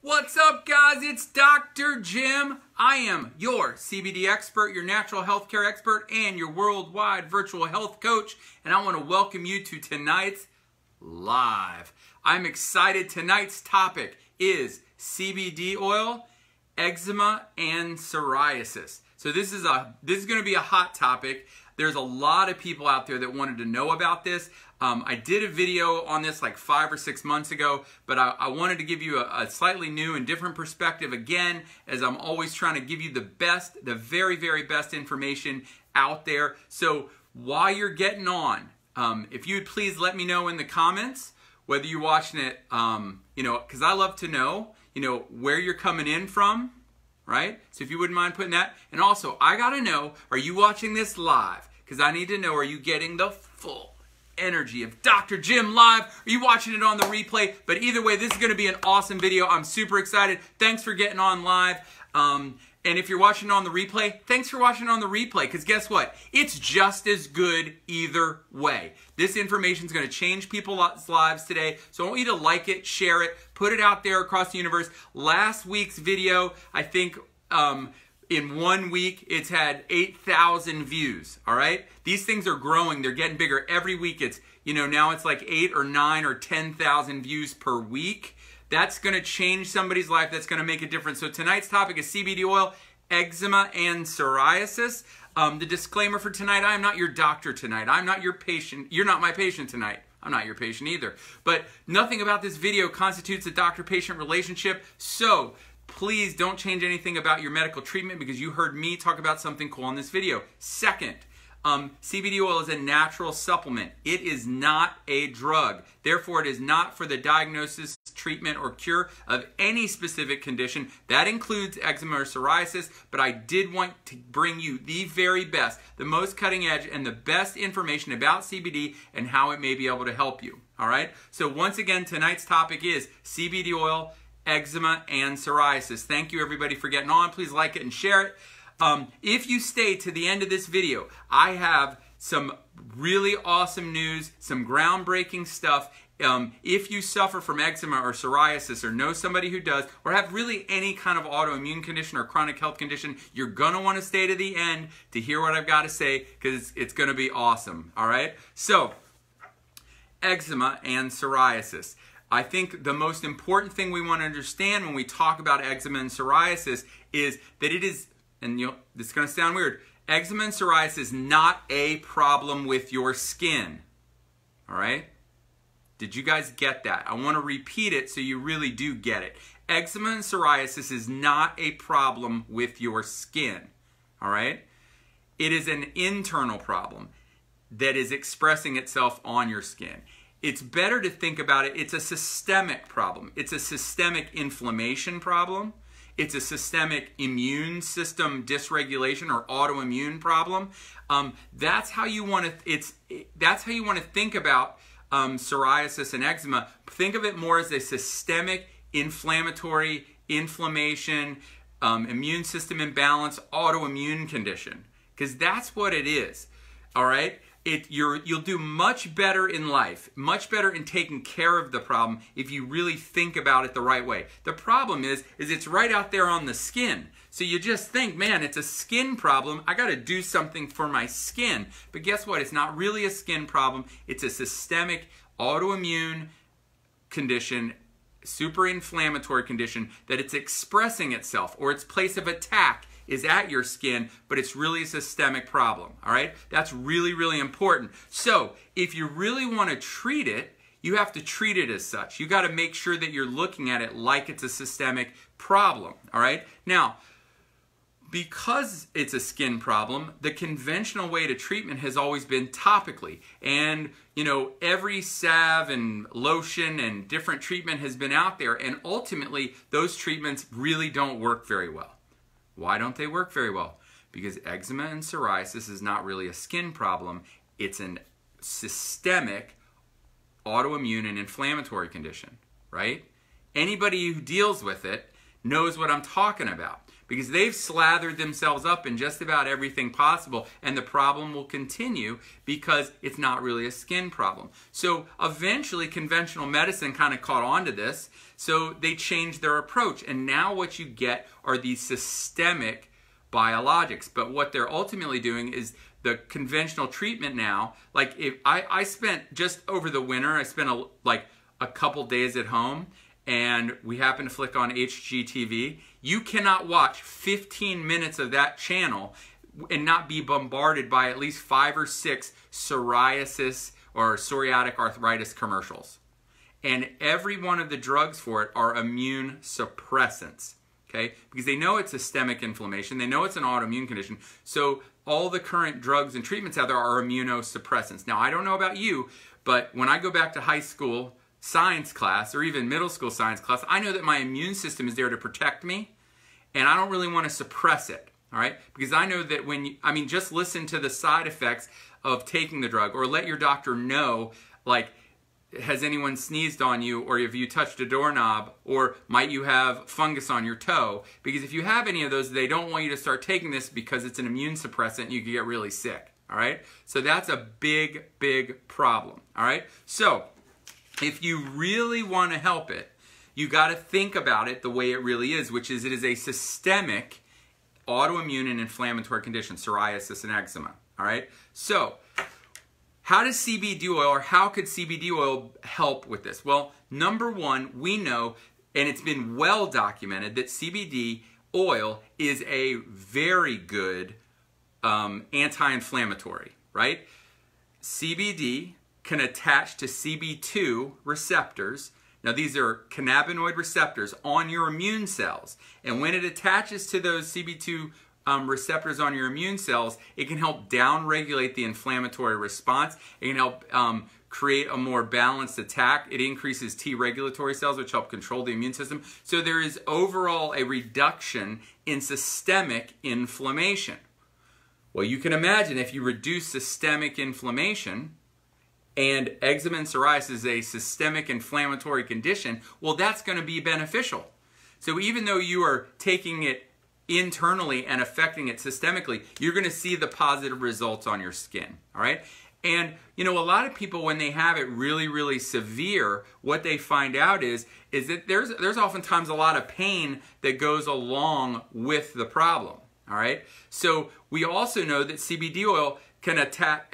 What's up, guys? It's Dr. Jim. I am your CBD expert, your natural health care expert, and your worldwide virtual health coach. And I want to welcome you to tonight's live. I'm excited. Tonight's topic is CBD oil, eczema, and psoriasis. So this is going to be a hot topic. There's a lot of people out there that wanted to know about this. I did a video on this like 5 or 6 months ago, but I wanted to give you a slightly new and different perspective again, as I'm always trying to give you the best, the very, very best information out there. So while you're getting on, if you would please let me know in the comments whether you're watching it, because I love to know, where you're coming in from. Right? So if you wouldn't mind putting that. And also, I got to know, are you watching this live? Because I need to know, are you getting the full energy of Dr. Jim live? Are you watching it on the replay? But either way, this is going to be an awesome video. I'm super excited. Thanks for getting on live. And if you're watching on the replay, thanks for watching on the replay. Because guess what? It's just as good either way. This information is going to change people's lives today. So I want you to like it, share it, put it out there across the universe. Last week's video, I think in 1 week, it's had 8,000 views. All right? These things are growing. They're getting bigger. Every week, it's, now it's like 8 or 9 or 10,000 views per week. That's going to change somebody's life. That's going to make a difference. So tonight's topic is CBD oil, eczema, and psoriasis. The disclaimer for tonight, I am not your doctor tonight. I'm not your patient. You're not my patient tonight. I'm not your patient either. But nothing about this video constitutes a doctor-patient relationship. So please don't change anything about your medical treatment because you heard me talk about something cool in this video. Second, CBD oil is a natural supplement. It is not a drug. Therefore, it is not for the diagnosis, treatment, or cure of any specific condition. That includes eczema or psoriasis, but I did want to bring you the very best, the most cutting edge, and the best information about CBD and how it may be able to help you. All right? So once again, tonight's topic is CBD oil, eczema, and psoriasis. Thank you, everybody, for getting on. Please like it and share it. If you stay to the end of this video, I have some really awesome news, some groundbreaking stuff. If you suffer from eczema or psoriasis or know somebody who does, or have really any kind of autoimmune condition or chronic health condition, you're going to want to stay to the end to hear what I've got to say because it's going to be awesome. All right? So, eczema and psoriasis. I think the most important thing we want to understand when we talk about eczema and psoriasis is that it is, and this is going to sound weird, eczema and psoriasis is not a problem with your skin. All right? Did you guys get that? I want to repeat it so you really do get it. Eczema and psoriasis is not a problem with your skin. All right? It is an internal problem that is expressing itself on your skin. It's better to think about it. It's a systemic problem. It's a systemic inflammation problem. It's a systemic immune system dysregulation or autoimmune problem. That's how you want to think about psoriasis and eczema. Think of it more as a systemic inflammatory inflammation, immune system imbalance, autoimmune condition, because that's what it is. All right. You'll do much better in life, much better in taking care of the problem if you really think about it the right way. The problem is it's right out there on the skin. So you just think, man, it's a skin problem. I got to do something for my skin. But guess what? It's not really a skin problem. It's a systemic autoimmune condition, super inflammatory condition that it's expressing itself, or its place of attack is at your skin, but it's really a systemic problem, all right? That's really, really important. So if you really want to treat it, you have to treat it as such. You got to make sure that you're looking at it like it's a systemic problem, all right? Now, because it's a skin problem, the conventional way to treatment has always been topically. And, every salve and lotion and different treatment has been out there, and ultimately, those treatments really don't work very well. Why don't they work very well? Because eczema and psoriasis is not really a skin problem. It's a systemic autoimmune and inflammatory condition, right? Anybody who deals with it knows what I'm talking about. because they've slathered themselves up in just about everything possible, and the problem will continue because it's not really a skin problem. So eventually conventional medicine kind of caught on to this, so they changed their approach, and now what you get are these systemic biologics. But what they're ultimately doing is the conventional treatment now, like if I spent just over the winter, I spent a couple days at home, and we happened to flick on HGTV. You cannot watch 15 minutes of that channel and not be bombarded by at least 5 or 6 psoriasis or psoriatic arthritis commercials. And every one of the drugs for it are immune suppressants, okay? Because they know it's systemic inflammation. They know it's an autoimmune condition. So all the current drugs and treatments out there are immunosuppressants. Now, I don't know about you, but when I go back to high school science class or even middle school science class, I know that my immune system is there to protect me, and I don't really want to suppress it, all right? Because I know that just listen to the side effects of taking the drug, or let your doctor know, like, has anyone sneezed on you, or have you touched a doorknob, or might you have fungus on your toe? Because if you have any of those, they don't want you to start taking this because it's an immune suppressant and you can get really sick, all right? So that's a big, big problem, all right? So if you really want to help it, you got to think about it the way it really is, which is it is a systemic autoimmune and inflammatory condition, psoriasis and eczema, all right? So how does CBD oil, or how could CBD oil help with this? Well, number one, we know, and it's been well documented, that CBD oil is a very good anti-inflammatory, right? CBD can attach to CB2 receptors. Now, these are cannabinoid receptors on your immune cells. And when it attaches to those CB2 receptors on your immune cells, it can help downregulate the inflammatory response. It can help create a more balanced attack. It increases T regulatory cells, which help control the immune system. So there is overall a reduction in systemic inflammation. Well, you can imagine if you reduce systemic inflammation, and eczema and psoriasis is a systemic inflammatory condition, well, that's going to be beneficial. So even though you are taking it internally and affecting it systemically, you're going to see the positive results on your skin, all right? And, you know, a lot of people, when they have it really, really severe, what they find out is that there's oftentimes a lot of pain that goes along with the problem, all right? So we also know that CBD oil can attack,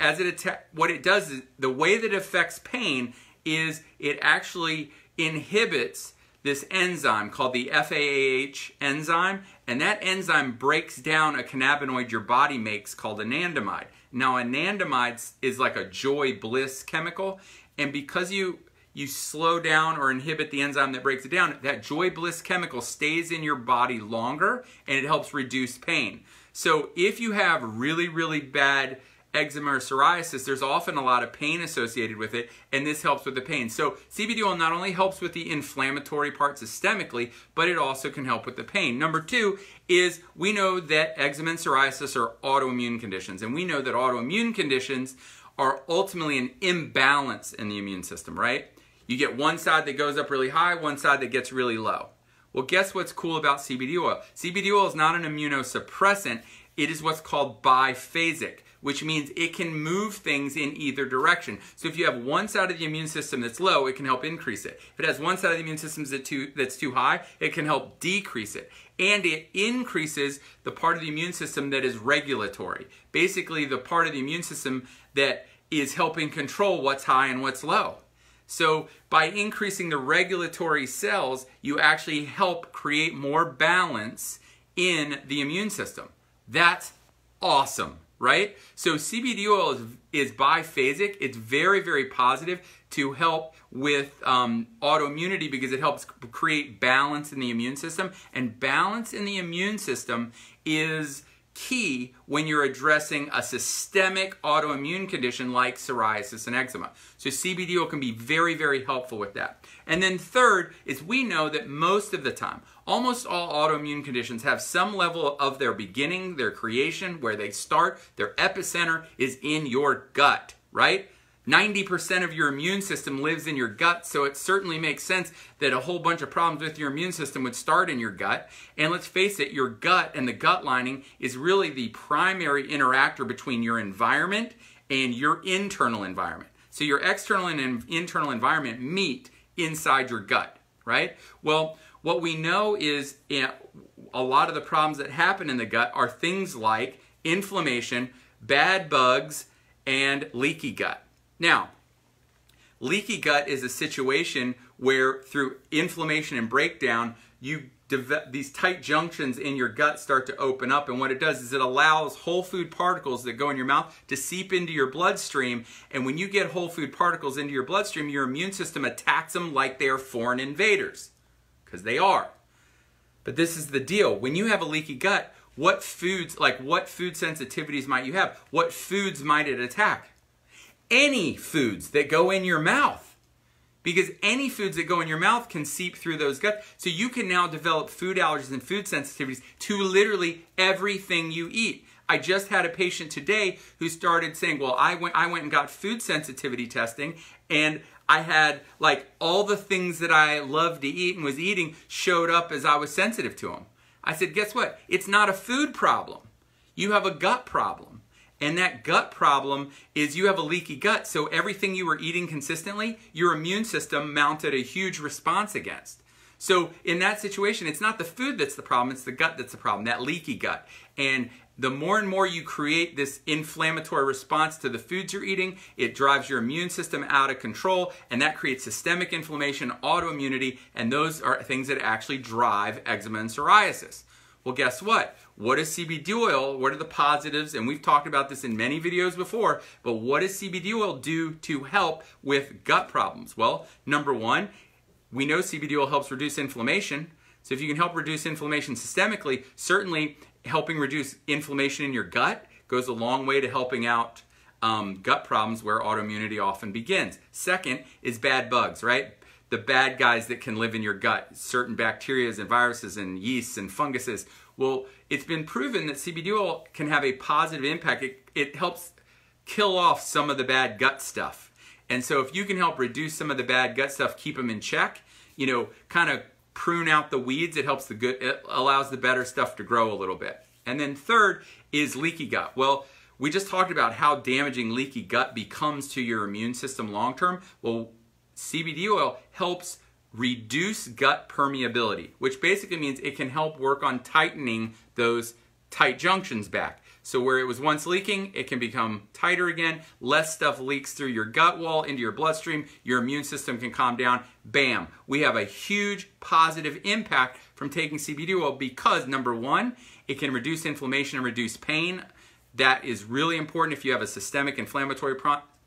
what it does is, the way that it affects pain is it actually inhibits this enzyme called the FAAH enzyme, and that enzyme breaks down a cannabinoid your body makes called anandamide. Now, anandamide is like a joy bliss chemical, and because you slow down or inhibit the enzyme that breaks it down, that joy bliss chemical stays in your body longer, and it helps reduce pain. So if you have really, really bad eczema or psoriasis, there's often a lot of pain associated with it, and this helps with the pain. So CBD oil not only helps with the inflammatory part systemically, but it also can help with the pain. Number two is we know that eczema and psoriasis are autoimmune conditions, and we know that autoimmune conditions are ultimately an imbalance in the immune system, right? You get one side that goes up really high, one side that gets really low. Well, guess what's cool about CBD oil? CBD oil is not an immunosuppressant. It is what's called biphasic, which means it can move things in either direction. So if you have one side of the immune system that's low, it can help increase it. If it has one side of the immune system that's too high, it can help decrease it. And it increases the part of the immune system that is regulatory. Basically, the part of the immune system that is helping control what's high and what's low. So by increasing the regulatory cells, you actually help create more balance in the immune system. That's awesome, right? So CBD oil is biphasic. It's very, very positive to help with autoimmunity because it helps create balance in the immune system. And balance in the immune system is key when you're addressing a systemic autoimmune condition like psoriasis and eczema. So CBD oil can be very, very helpful with that. And then third is we know that most of the time, almost all autoimmune conditions have some level of their beginning, their creation, where they start, their epicenter is in your gut, right? 90% of your immune system lives in your gut, so it certainly makes sense that a whole bunch of problems with your immune system would start in your gut. And let's face it, your gut and the gut lining is really the primary interactor between your environment and your internal environment. So your external and internal environment meet inside your gut, right? Well, what we know is a lot of the problems that happen in the gut are things like inflammation, bad bugs, and leaky gut. Now, leaky gut is a situation where through inflammation and breakdown, these tight junctions in your gut start to open up, and what it does is it allows whole food particles that go in your mouth to seep into your bloodstream, and when you get whole food particles into your bloodstream, your immune system attacks them like they are foreign invaders, because they are. But this is the deal. When you have a leaky gut, what foods, like what food sensitivities might you have? What foods might it attack? Any foods that go in your mouth, because any foods that go in your mouth can seep through those guts. So you can now develop food allergies and food sensitivities to literally everything you eat. I just had a patient today who started saying, well, I went and got food sensitivity testing, and I had like all the things that I loved to eat and was eating showed up as I was sensitive to them. I said, guess what? It's not a food problem. You have a gut problem. And that gut problem is you have a leaky gut, so everything you were eating consistently, your immune system mounted a huge response against. So in that situation, it's not the food that's the problem, it's the gut that's the problem, that leaky gut. And the more and more you create this inflammatory response to the foods you're eating, it drives your immune system out of control, and that creates systemic inflammation, autoimmunity, and those are things that actually drive eczema and psoriasis. Well, guess what? What is CBD oil? What are the positives? And we've talked about this in many videos before, but what does CBD oil do to help with gut problems? Well, number one, we know CBD oil helps reduce inflammation. So if you can help reduce inflammation systemically, certainly helping reduce inflammation in your gut goes a long way to helping out gut problems where autoimmunity often begins. Second is bad bugs, right? The bad guys that can live in your gut, certain bacteria and viruses and yeasts and funguses. Well, it's been proven that CBD oil can have a positive impact. It helps kill off some of the bad gut stuff. And so if you can help reduce some of the bad gut stuff, keep them in check, you know, kind of prune out the weeds, it allows the better stuff to grow a little bit. And then third is leaky gut. Well, we just talked about how damaging leaky gut becomes to your immune system long term. Well, CBD oil helps reduce gut permeability, which basically means it can help work on tightening those tight junctions back. So where it was once leaking, it can become tighter again. Less stuff leaks through your gut wall into your bloodstream. Your immune system can calm down. Bam! We have a huge positive impact from taking CBD oil because, number one, it can reduce inflammation and reduce pain. That is really important if you have a systemic inflammatory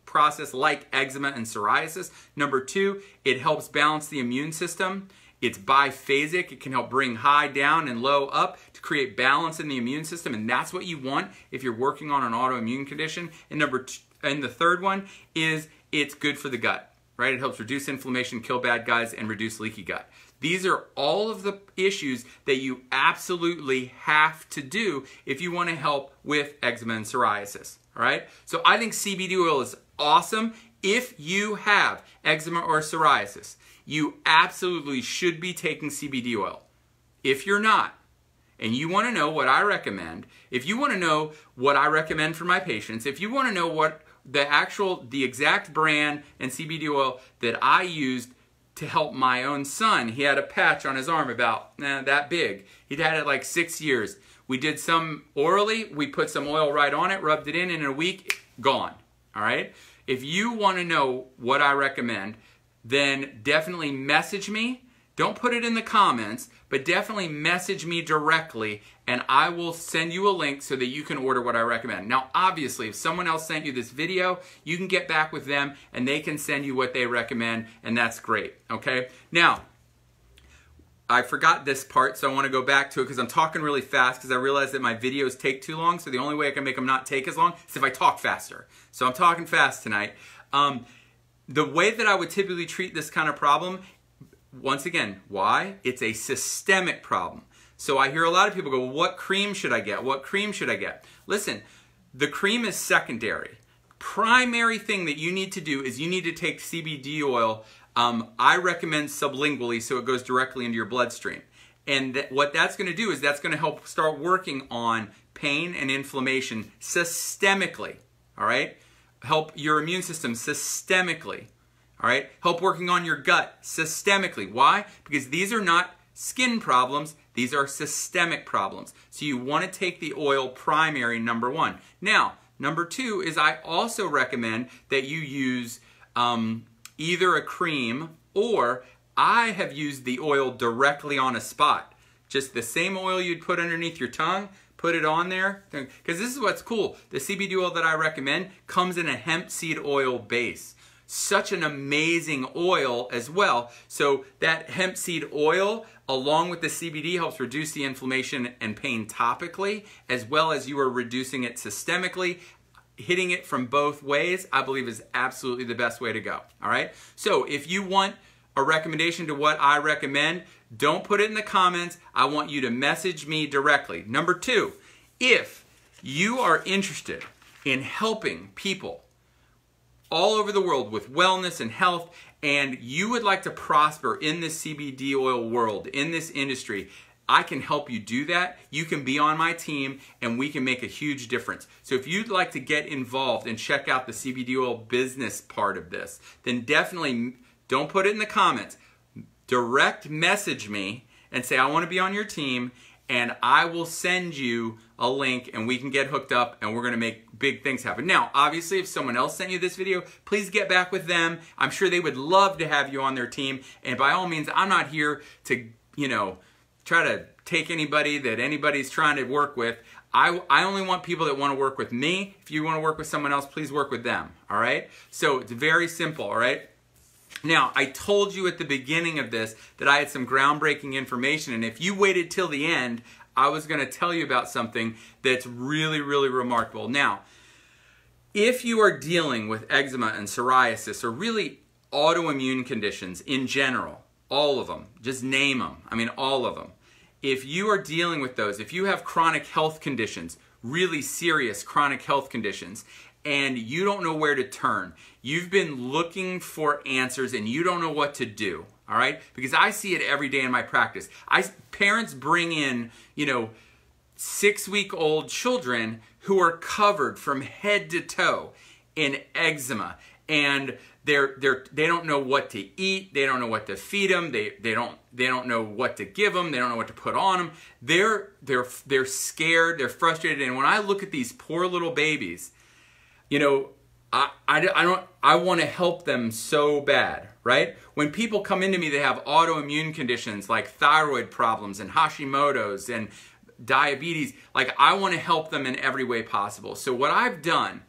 process like eczema and psoriasis. Number two, it helps balance the immune system. It's biphasic. It can help bring high down and low up to create balance in the immune system, and that's what you want if you're working on an autoimmune condition. And the third one is it's good for the gut, right? It helps reduce inflammation, kill bad guys, and reduce leaky gut. These are all of the issues that you absolutely have to do if you want to help with eczema and psoriasis, all right? So I think CBD oil is awesome. If you have eczema or psoriasis, you absolutely should be taking CBD oil. If you're not, and you want to know what I recommend, if you want to know what I recommend for my patients, if you want to know what the exact brand and CBD oil that I used to help my own son, he had a patch on his arm about that big. He'd had it like 6 years. We did some orally, we put some oil right on it, rubbed it in a week, gone, all right? If you want to know what I recommend, then definitely message me. Don't put it in the comments, but definitely message me directly, and I will send you a link so that you can order what I recommend. Now, obviously, if someone else sent you this video, you can get back with them, and they can send you what they recommend, and that's great, okay? Now, I forgot this part, so I want to go back to it because I'm talking really fast because I realize that my videos take too long, so the only way I can make them not take as long is if I talk faster. So I'm talking fast tonight. The way that I would typically treat this kind of problem, once again, why? It's a systemic problem. So I hear a lot of people go, well, what cream should I get? What cream should I get? Listen, the cream is secondary. primary thing that you need to do is you need to take CBD oil. I recommend sublingually, so it goes directly into your bloodstream. And what that's going to do is that's going to help start working on pain and inflammation systemically, all right? Help your immune system systemically, all right? Help working on your gut systemically. Why? Because these are not skin problems, these are systemic problems. So you want to take the oil primary, number one. Now, number two is I also recommend that you use either a cream, or I have used the oil directly on a spot. Just the same oil you'd put underneath your tongue, put it on there. Because this is what's cool. The CBD oil that I recommend comes in a hemp seed oil base. Such an amazing oil as well. So that hemp seed oil, along with the CBD, helps reduce the inflammation and pain topically, as well as you are reducing it systemically. Hitting it from both ways, I believe, is absolutely the best way to go. All right? So if you want a recommendation to what I recommend, don't put it in the comments. I want you to message me directly. Number two, if you are interested in helping people all over the world with wellness and health, and you would like to prosper in this CBD oil world, in this industry, I can help you do that. You can be on my team and we can make a huge difference. So if you'd like to get involved and check out the CBD oil business part of this, then definitely don't put it in the comments. Direct message me and say, I want to be on your team, and I will send you a link and we can get hooked up and we're going to make big things happen. Now, obviously, if someone else sent you this video, please get back with them. I'm sure they would love to have you on their team. And by all means, I'm not here to, try to take anybody that anybody's trying to work with. I only want people that want to work with me. If you want to work with someone else, please work with them, all right? So it's very simple, all right? Now, I told you at the beginning of this that I had some groundbreaking information, and if you waited till the end, I was going to tell you about something that's really, really remarkable. Now, if you are dealing with eczema and psoriasis, or really autoimmune conditions in general, all of them, just name them, I mean all of them. If you are dealing with those, if you have chronic health conditions, really serious chronic health conditions, and you don't know where to turn, you've been looking for answers and you don't know what to do, all right? Because I see it every day in my practice. Parents bring in, 6-week-old children who are covered from head to toe in eczema, and they don't know what to eat, they don't know what to feed them, they don't know what to give them, they don't know what to put on them. They're scared, they're frustrated, and when I look at these poor little babies, I want to help them so bad, right? When people come into me, they have autoimmune conditions like thyroid problems and Hashimoto's and diabetes. Like, I want to help them in every way possible. So what I've done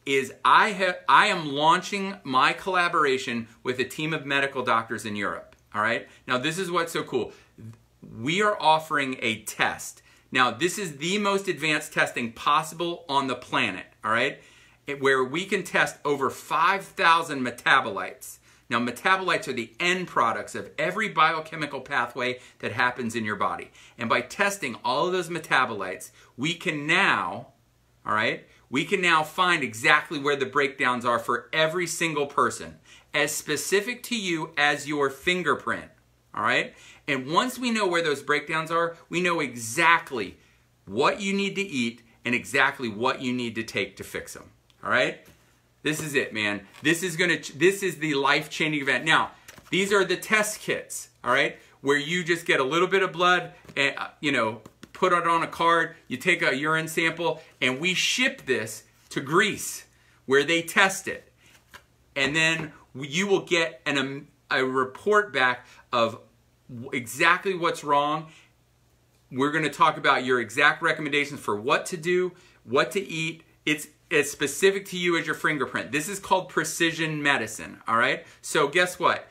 is I am launching my collaboration with a team of medical doctors in Europe, all right? Now, this is what's so cool. We are offering a test. Now, this is the most advanced testing possible on the planet, all right? Where we can test over 5,000 metabolites. Now, metabolites are the end products of every biochemical pathway that happens in your body. And by testing all of those metabolites, we can now, all right, we can now find exactly where the breakdowns are for every single person, as specific to you as your fingerprint, all right? And once we know where those breakdowns are, we know exactly what you need to eat and exactly what you need to take to fix them. All right? This is it, man. This is the life-changing event. Now, these are the test kits, all right? Where you just get a little bit of blood and, put it on a card, you take a urine sample, and we ship this to Greece where they test it. And then you will get a report back of exactly what's wrong. We're going to talk about your exact recommendations for what to do, what to eat. It's specific to you as your fingerprint. This is called precision medicine, all right? So guess what?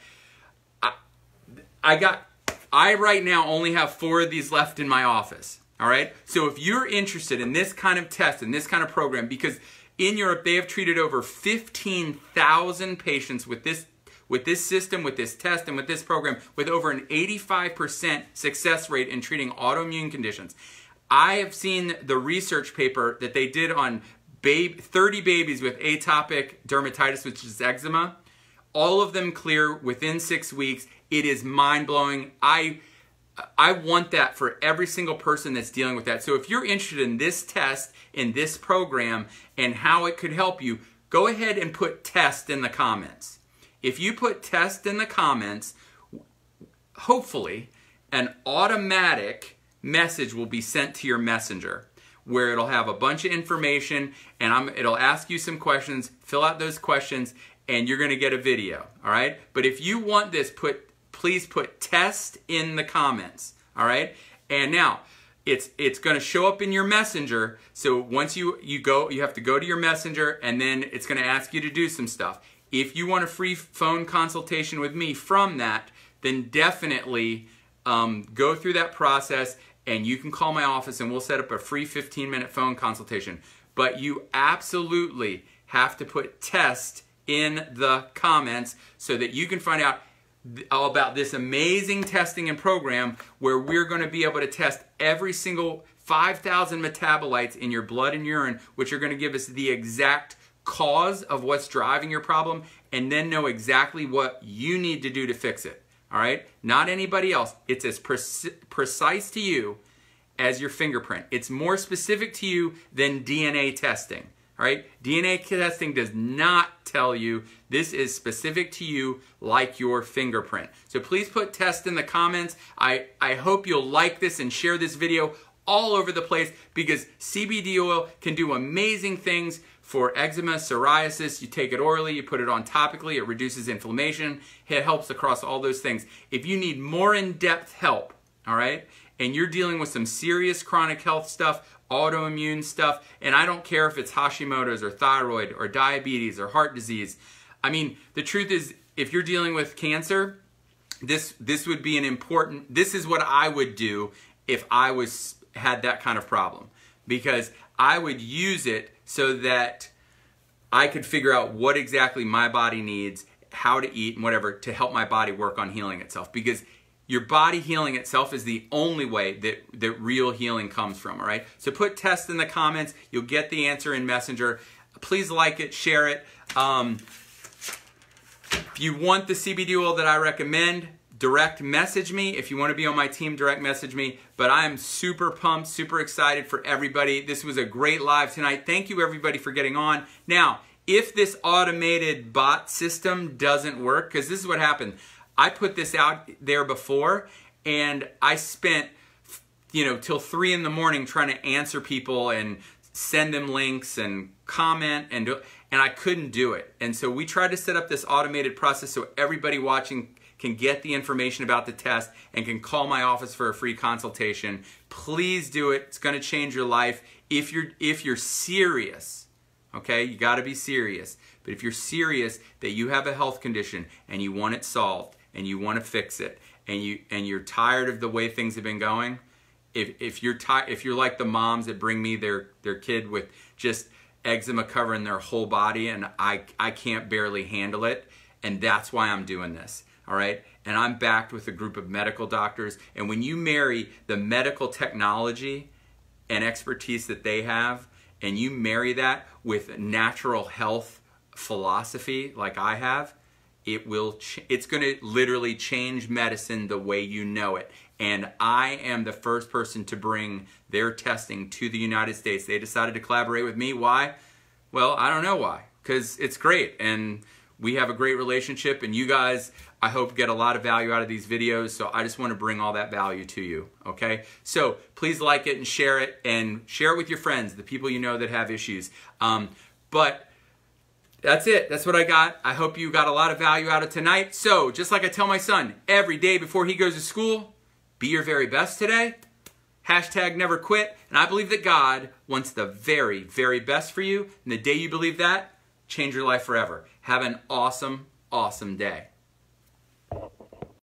I right now only have 4 of these left in my office, all right? So if you're interested in this kind of test and this kind of program, because in Europe they have treated over 15,000 patients with this system, with this test, and with this program, with over an 85% success rate in treating autoimmune conditions. I have seen the research paper that they did on 30 babies with atopic dermatitis, which is eczema. All of them clear within 6 weeks. It is mind-blowing. I want that for every single person that's dealing with that. So if you're interested in this test, in this program, and how it could help you, go ahead and put test in the comments. If you put test in the comments, hopefully an automatic message will be sent to your messenger where it'll have a bunch of information, and it'll ask you some questions. Fill out those questions and you're going to get a video, all right? But if you want this, please put test in the comments, all right? And now, it's going to show up in your messenger. So once you have to go to your messenger, and then it's going to ask you to do some stuff. If you want a free phone consultation with me from that, then definitely go through that process, and you can call my office and we'll set up a free 15-minute phone consultation. But you absolutely have to put test in the comments so that you can find out all about this amazing testing and program where we're going to be able to test every single 5,000 metabolites in your blood and urine, which are going to give us the exact cause of what's driving your problem, and then know exactly what you need to do to fix it. All right? Not anybody else. It's as precise to you as your fingerprint. It's more specific to you than DNA testing. All right? DNA testing does not tell you. This is specific to you like your fingerprint. So please put test in the comments. I hope you'll like this and share this video all over the place, because CBD oil can do amazing things for eczema, psoriasis. You take it orally, you put it on topically, it reduces inflammation. It helps across all those things. If you need more in-depth help, all right, and you're dealing with some serious chronic health stuff, autoimmune stuff, and I don't care if it's Hashimoto's or thyroid or diabetes or heart disease. I mean, the truth is, if you're dealing with cancer, this would be an important, this is what I would do if I had that kind of problem, because I would use it so that I could figure out what exactly my body needs, how to eat and whatever, to help my body work on healing itself, because your body healing itself is the only way that real healing comes from, all right? So put test in the comments. You'll get the answer in Messenger. Please like it, share it. If you want the CBD oil that I recommend, direct message me. If you want to be on my team, direct message me. But I'm super pumped, super excited for everybody. This was a great live tonight. Thank you, everybody, for getting on. Now, if this automated bot system doesn't work, because this is what happened. I put this out there before, and I spent, till 3 in the morning trying to answer people and send them links and comment, and I couldn't do it. And so we tried to set up this automated process so everybody watching can get the information about the test and can call my office for a free consultation. Please do it. It's going to change your life if you're serious. Okay, you got to be serious. But if you're serious that you have a health condition and you want it solved, and you want to fix it, and you're tired of the way things have been going, if you're like the moms that bring me their kid with just eczema covering their whole body, and I can't barely handle it, and that's why I'm doing this, all right? And I'm backed with a group of medical doctors, and when you marry the medical technology and expertise that they have, and you marry that with natural health philosophy like I have, it's going to literally change medicine the way you know it. And I am the first person to bring their testing to the United States. They decided to collaborate with me. Why? Well, I don't know why. Because it's great. And we have a great relationship. And you guys, I hope, get a lot of value out of these videos. So I just want to bring all that value to you. Okay? So please like it and share it. And share it with your friends, the people you know that have issues. But that's it. That's what I got. I hope you got a lot of value out of tonight. So, just like I tell my son every day before he goes to school, be your very best today. Hashtag never quit. And I believe that God wants the very, very best for you. And the day you believe that, change your life forever. Have an awesome, awesome day.